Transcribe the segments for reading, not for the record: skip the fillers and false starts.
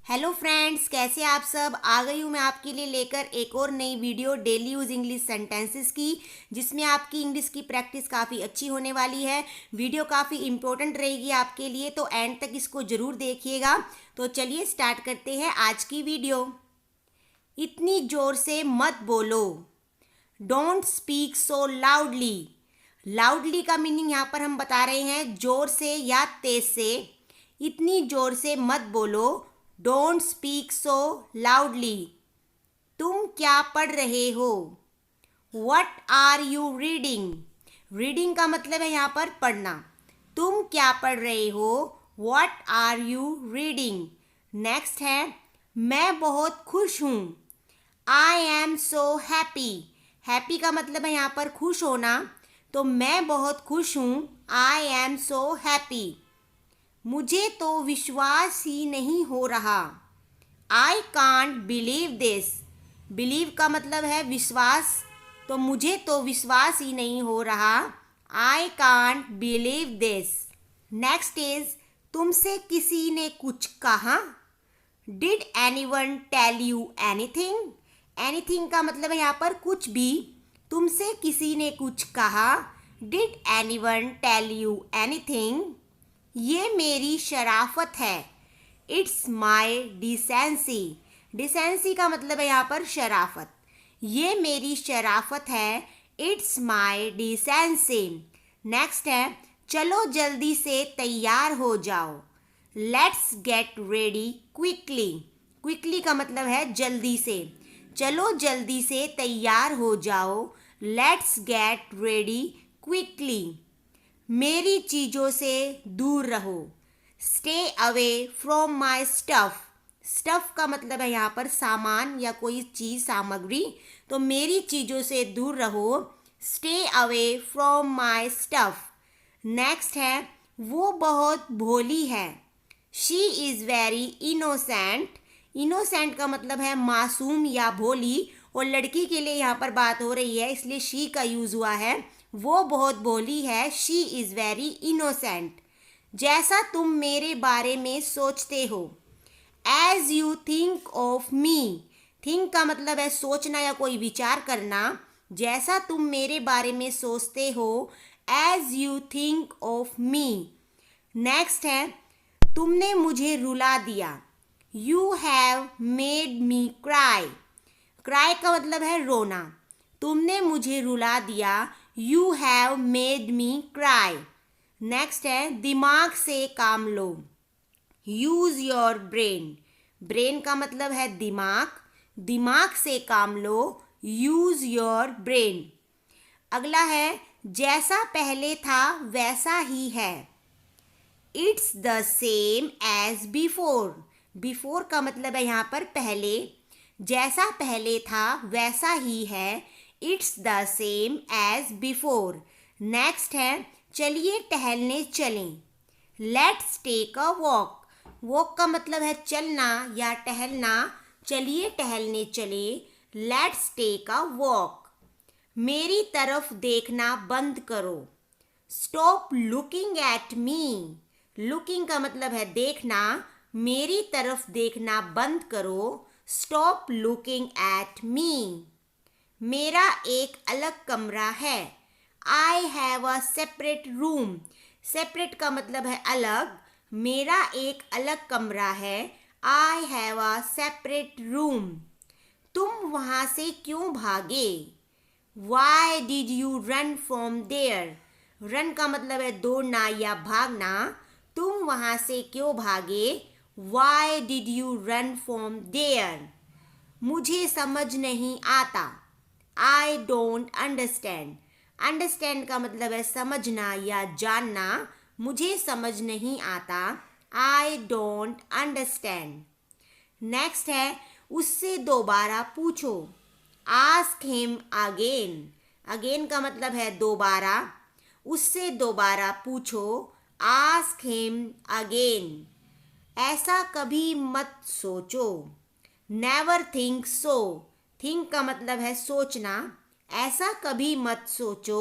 Hello friends, कैसे आप सब। आ गई हूँ मैं आपके लिए लेकर एक और नई video daily use English sentences की, जिसमें आपकी इंग्लिश की प्रैक्टिस काफ़ी अच्छी होने वाली है। वीडियो काफ़ी इंपॉर्टेंट रहेगी आपके लिए, तो एंड तक इसको ज़रूर देखिएगा। तो चलिए स्टार्ट करते हैं आज की वीडियो। इतनी ज़ोर से मत बोलो, don't speak so loudly. Loudly का मीनिंग यहाँ पर हम बता रहे हैं ज़ोर से या तेज से। इतनी ज़ोर से मत बोलो, डोंट स्पीक सो लाउडली। तुम क्या पढ़ रहे हो? What are you reading? Reading का मतलब है यहाँ पर पढ़ना। तुम क्या पढ़ रहे हो? What are you reading? Next है, मैं बहुत खुश हूँ। I am so happy. Happy का मतलब है यहाँ पर खुश होना, तो मैं बहुत खुश हूँ। I am so happy. मुझे तो विश्वास ही नहीं हो रहा। I can't believe this. Believe का मतलब है विश्वास, तो मुझे तो विश्वास ही नहीं हो रहा। I can't believe this. Next is, तुमसे किसी ने कुछ कहा? Did anyone tell you anything? Anything का मतलब है यहाँ पर कुछ भी। तुमसे किसी ने कुछ कहा? Did anyone tell you anything? ये मेरी शराफत है। It's my decency. डिसेंसी का मतलब है यहाँ पर शराफत। ये मेरी शराफत है। It's my decency. नेक्स्ट है, चलो जल्दी से तैयार हो जाओ। Let's get ready quickly. Quickly का मतलब है जल्दी से। चलो जल्दी से तैयार हो जाओ। Let's get ready quickly. मेरी चीज़ों से दूर रहो। Stay away from my stuff. Stuff का मतलब है यहाँ पर सामान या कोई चीज़, सामग्री। तो मेरी चीज़ों से दूर रहो। Stay away from my stuff. Next है, वो बहुत भोली है। She is very innocent. Innocent का मतलब है मासूम या भोली, और लड़की के लिए यहाँ पर बात हो रही है, इसलिए शी का यूज़ हुआ है। वो बहुत भोली है। She is very innocent. जैसा तुम मेरे बारे में सोचते हो। As you think of me. Think का मतलब है सोचना या कोई विचार करना। जैसा तुम मेरे बारे में सोचते हो। As you think of me. Next है, तुमने मुझे रुला दिया। You have made me cry. Cry का मतलब है रोना। तुमने मुझे रुला दिया। You have made me cry. Next है, दिमाग से काम लो। Use your brain. ब्रेन का मतलब है दिमाग। दिमाग से काम लो। Use your brain. अगला है, जैसा पहले था वैसा ही है। It's the same as before. Before का मतलब है यहाँ पर पहले। जैसा पहले था वैसा ही है। It's the same as before. Next है, चलिए टहलने चलें। Let's take a walk. Walk का मतलब है चलना या टहलना। चलिए टहलने चले। Let's take a walk. मेरी तरफ देखना बंद करो। Stop looking at me. Looking का मतलब है देखना। मेरी तरफ देखना बंद करो। Stop looking at me. मेरा एक अलग कमरा है। I have a separate room. Separate का मतलब है अलग। मेरा एक अलग कमरा है। I have a separate room. तुम वहाँ से क्यों भागे? Why did you run from there? Run का मतलब है दौड़ना या भागना। तुम वहाँ से क्यों भागे? Why did you run from there? मुझे समझ नहीं आता। I don't understand. Understand का मतलब है समझना या जानना। मुझे समझ नहीं आता। I don't understand. नेक्स्ट है, उससे दोबारा पूछो। Ask him again. अगेन का मतलब है दोबारा। उससे दोबारा पूछो। Ask him again. ऐसा कभी मत सोचो। Never think so. थिंक का मतलब है सोचना। ऐसा कभी मत सोचो।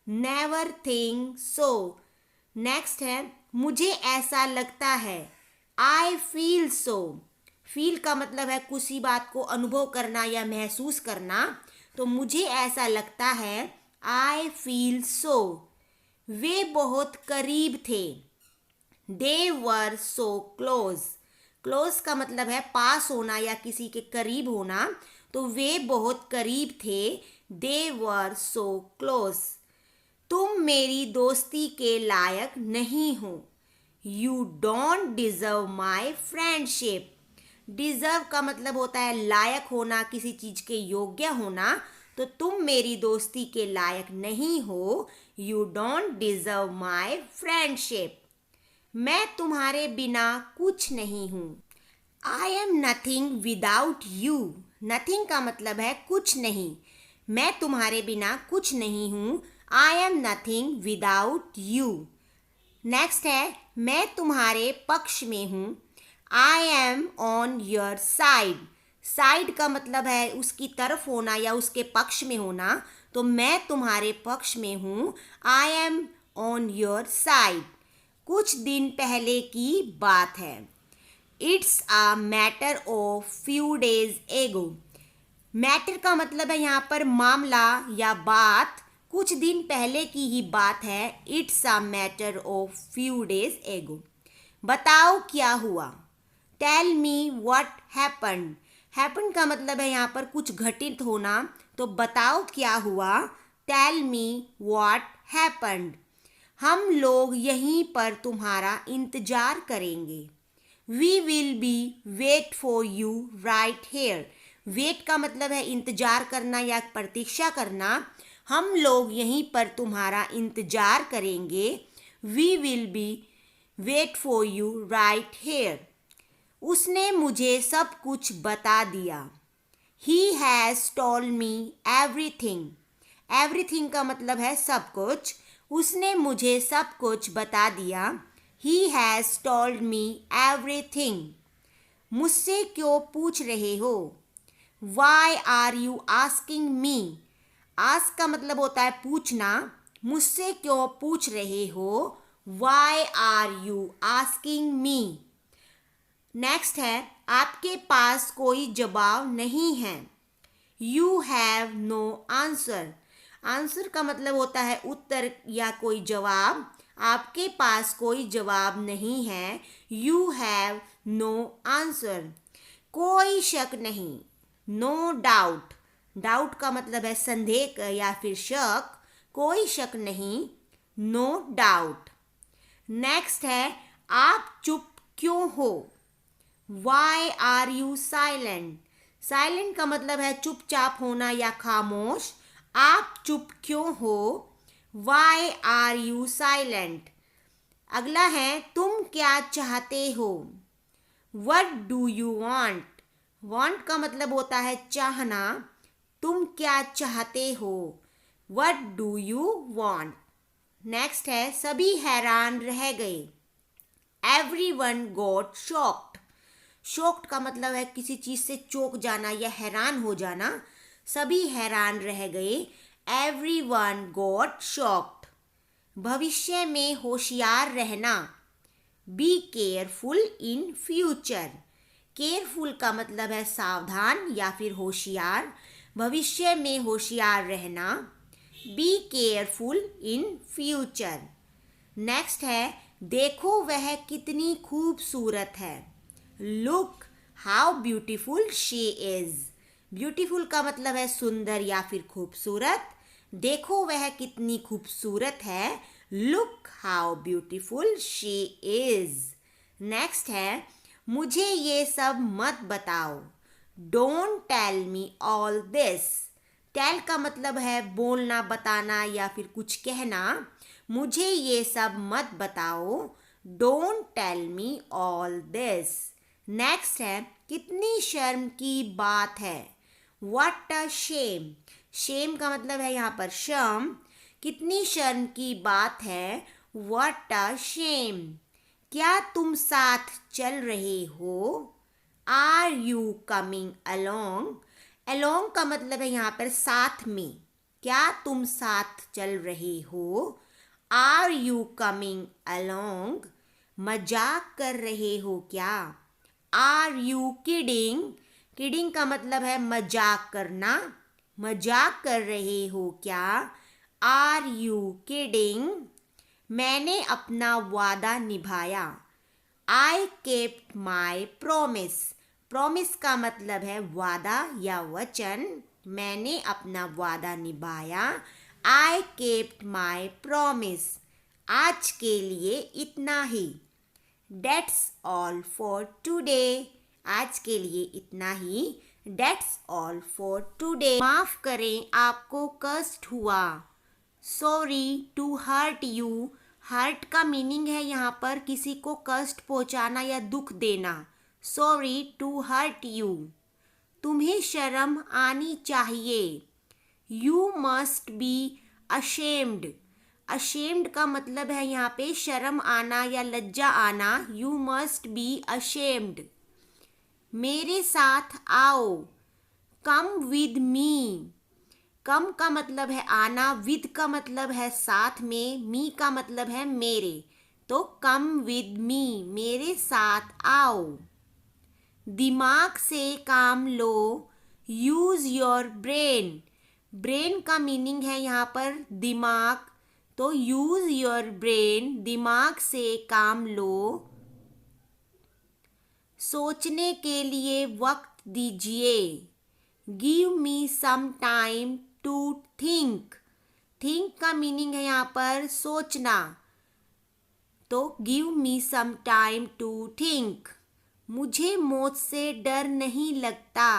Never think so. नेक्स्ट है, मुझे ऐसा लगता है। I feel so. फील का मतलब है किसी बात को अनुभव करना या महसूस करना। तो मुझे ऐसा लगता है, आई फील सो। वे बहुत करीब थे, दे वर सो क्लोज। क्लोज का मतलब है पास होना या किसी के करीब होना। तो वे बहुत करीब थे, दे वर सो क्लोज। तुम मेरी दोस्ती के लायक नहीं हो, you don't deserve my friendship. Deserve का मतलब होता है लायक होना, किसी चीज के योग्य होना। तो तुम मेरी दोस्ती के लायक नहीं हो, you don't deserve my friendship. मैं तुम्हारे बिना कुछ नहीं हूँ, I am nothing without you. Nothing का मतलब है कुछ नहीं। मैं तुम्हारे बिना कुछ नहीं हूँ, I am nothing without you. Next है, मैं तुम्हारे पक्ष में हूँ, I M on your side. Side का मतलब है उसकी तरफ होना या उसके पक्ष में होना। तो मैं तुम्हारे पक्ष में हूँ, I M on your side. कुछ दिन पहले की बात है, it's a matter of few days एगो। मैटर का मतलब है यहाँ पर मामला या बात। कुछ दिन पहले की ही बात है, it's a matter of few days ago. बताओ क्या हुआ, tell me what happened. Happen का मतलब है यहाँ पर कुछ घटित होना। तो बताओ क्या हुआ, टेल मी व्हाट हैपन्ड। हम लोग यहीं पर तुम्हारा इंतजार करेंगे, we will be wait for you right here. Wait का मतलब है इंतजार करना या प्रतीक्षा करना। हम लोग यहीं पर तुम्हारा इंतजार करेंगे, we will be wait for you right here. उसने मुझे सब कुछ बता दिया, he has told me everything. Everything का मतलब है सब कुछ। उसने मुझे सब कुछ बता दिया, he has told me everything. मुझसे क्यों पूछ रहे हो, why are you asking me. Ask का मतलब होता है पूछना। मुझसे क्यों पूछ रहे हो, why are you asking me. Next है, आपके पास कोई जवाब नहीं है, you have no answer. Answer का मतलब होता है उत्तर या कोई जवाब। आपके पास कोई जवाब नहीं है, यू हैव नो आंसर। कोई शक नहीं, नो डाउट। डाउट का मतलब है संदेह या फिर शक। कोई शक नहीं, नो डाउट। नेक्स्ट है, आप चुप क्यों हो, why are you silent. Silent का मतलब है चुपचाप होना या खामोश। आप चुप क्यों हो, वाई आर यू साइलेंट। अगला है, तुम क्या चाहते हो, what do you want. Want का मतलब होता है चाहना। तुम क्या चाहते हो, what do you want. Next है, सभी हैरान रह गए, एवरीवन गॉट शॉक्ड। शॉक्ड का मतलब है किसी चीज से चौंक जाना या हैरान हो जाना। सभी हैरान रह गए, एवरीवन गॉट शॉक्ड। भविष्य में होशियार रहना, be careful in future. Careful का मतलब है सावधान या फिर होशियार। भविष्य में होशियार रहना, be careful in future. Next है, देखो वह कितनी खूबसूरत है, look how beautiful she is. Beautiful का मतलब है सुंदर या फिर खूबसूरत। देखो वह कितनी खूबसूरत है, look how beautiful she is. Next है, मुझे ये सब मत बताओ, don't tell me all this. Tell का मतलब है बोलना, बताना या फिर कुछ कहना। मुझे ये सब मत बताओ, don't tell me all this. Next है, कितनी शर्म की बात है, व्हाट अ शेम। शेम का मतलब है यहाँ पर शर्म। कितनी शर्म की बात है, व्हाट अ शेम। क्या तुम साथ चल रहे हो, are you coming along. Along का मतलब है यहाँ पर साथ में। क्या तुम साथ चल रहे हो, आर यू कमिंग अलोंग। मजाक कर रहे हो क्या, आर यू किडिंग? किडिंग का मतलब है मजाक करना, मजाक कर रहे हो क्या? Are you kidding? मैंने अपना वादा निभाया। I kept my promise. Promise का मतलब है वादा या वचन। मैंने अपना वादा निभाया। I kept my promise. आज के लिए इतना ही। That's all for today. आज के लिए इतना ही। That's all for today. माफ करें, आपको कष्ट हुआ। Sorry to hurt you. Hurt का मीनिंग है यहाँ पर किसी को कष्ट पहुँचाना या दुख देना। Sorry to hurt you. तुम्हें शर्म आनी चाहिए। You must be ashamed. ashamed का मतलब है यहाँ पे शर्म आना या लज्जा आना। You must be ashamed. मेरे साथ आओ। Come with me. कम का मतलब है आना, विद का मतलब है साथ में, मी का मतलब है मेरे। तो कम विद मी, मेरे साथ आओ। दिमाग से काम लो। Use your brain. ब्रेन का मीनिंग है यहाँ पर दिमाग। तो यूज योर ब्रेन, दिमाग से काम लो। सोचने के लिए वक्त दीजिए। Give me some time to think. Think का मीनिंग है यहाँ पर सोचना। तो give me some time to think. मुझे मौत से डर नहीं लगता।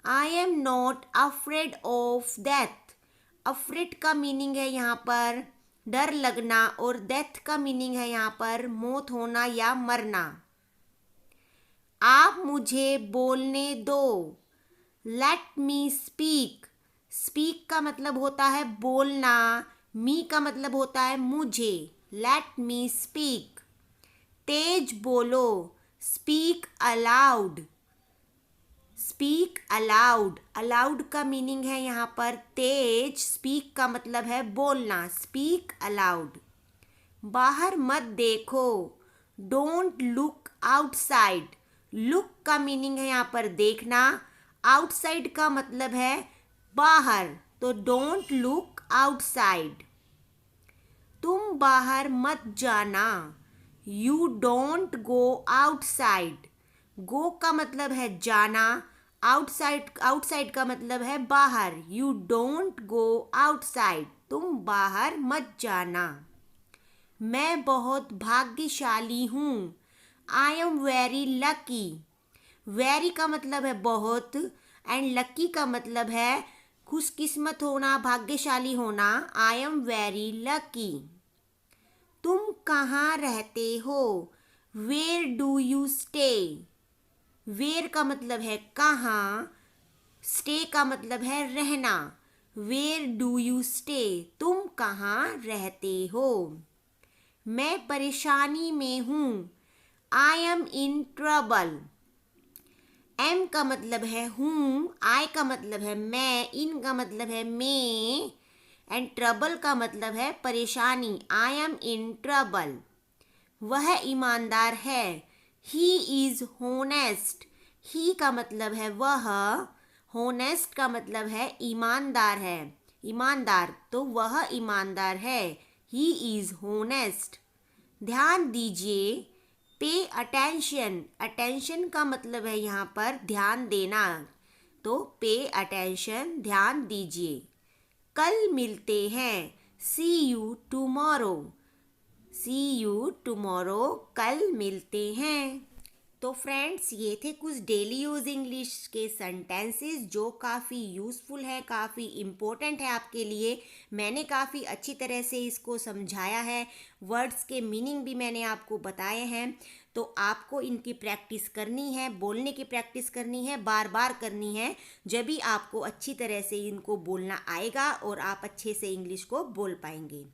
I am not afraid of death. Afraid का मीनिंग है यहाँ पर डर लगना और डेथ का मीनिंग है यहाँ पर मौत होना या मरना। आप मुझे बोलने दो। Let me speak. स्पीक का मतलब होता है बोलना, मी का मतलब होता है मुझे। Let me speak. तेज बोलो। Speak aloud. Speak aloud. Aloud का मीनिंग है यहाँ पर तेज, स्पीक का मतलब है बोलना। Speak aloud. बाहर मत देखो। Don't look outside. लुक का मीनिंग है यहाँ पर देखना, आउटसाइड का मतलब है बाहर। तो डोंट लुक आउटसाइड। तुम बाहर मत जाना। You don't go outside. Go का मतलब है जाना, आउटसाइड का मतलब है बाहर। You don't go outside. तुम बाहर मत जाना। मैं बहुत भाग्यशाली हूँ। I am very lucky. Very का मतलब है बहुत एंड लकी का मतलब है खुशकिस्मत होना, भाग्यशाली होना। I am very lucky. तुम कहाँ रहते हो? Where do you stay? Where का मतलब है कहाँ, स्टे का मतलब है रहना। Where do you stay? तुम कहाँ रहते हो? मैं परेशानी में हूँ। I am in trouble. Am का मतलब है हूँ, आई का मतलब है मैं, इन का मतलब है मैं एंड ट्रबल का मतलब है परेशानी। आई एम इन ट्रबल। वह ईमानदार है। He is honest. ही का मतलब है वह, होनेस्ट का मतलब है ईमानदार है, ईमानदार। तो वह ईमानदार है। He is honest. ध्यान दीजिए। Pay attention. अटेंशन का मतलब है यहाँ पर ध्यान देना। तो पे अटेंशन, ध्यान दीजिए। कल मिलते हैं। See you tomorrow. See you tomorrow. कल मिलते हैं। तो फ्रेंड्स, ये थे कुछ डेली यूज इंग्लिश के सेंटेंसेस जो काफ़ी यूज़फुल है, काफ़ी इम्पोर्टेंट है आपके लिए। मैंने काफ़ी अच्छी तरह से इसको समझाया है, वर्ड्स के मीनिंग भी मैंने आपको बताए हैं। तो आपको इनकी प्रैक्टिस करनी है, बोलने की प्रैक्टिस करनी है, बार बार करनी है। जब भी आपको अच्छी तरह से इनको बोलना आएगा और आप अच्छे से इंग्लिश को बोल पाएंगे।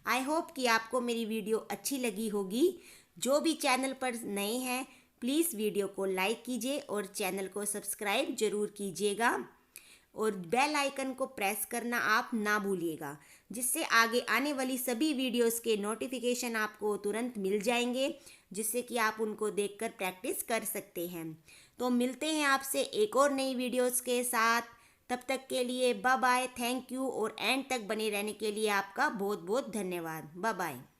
आई होप कि आपको मेरी वीडियो अच्छी लगी होगी। जो भी चैनल पर नए हैं प्लीज़ वीडियो को लाइक कीजिए और चैनल को सब्सक्राइब जरूर कीजिएगा और बेल आइकन को प्रेस करना आप ना भूलिएगा, जिससे आगे आने वाली सभी वीडियोस के नोटिफिकेशन आपको तुरंत मिल जाएंगे। जिससे कि आप उनको देखकर प्रैक्टिस कर सकते हैं। तो मिलते हैं आपसे एक और नई वीडियोस के साथ। तब तक के लिए बाय बाय, थैंक यू, और एंड तक बने रहने के लिए आपका बहुत बहुत धन्यवाद। Bye bye.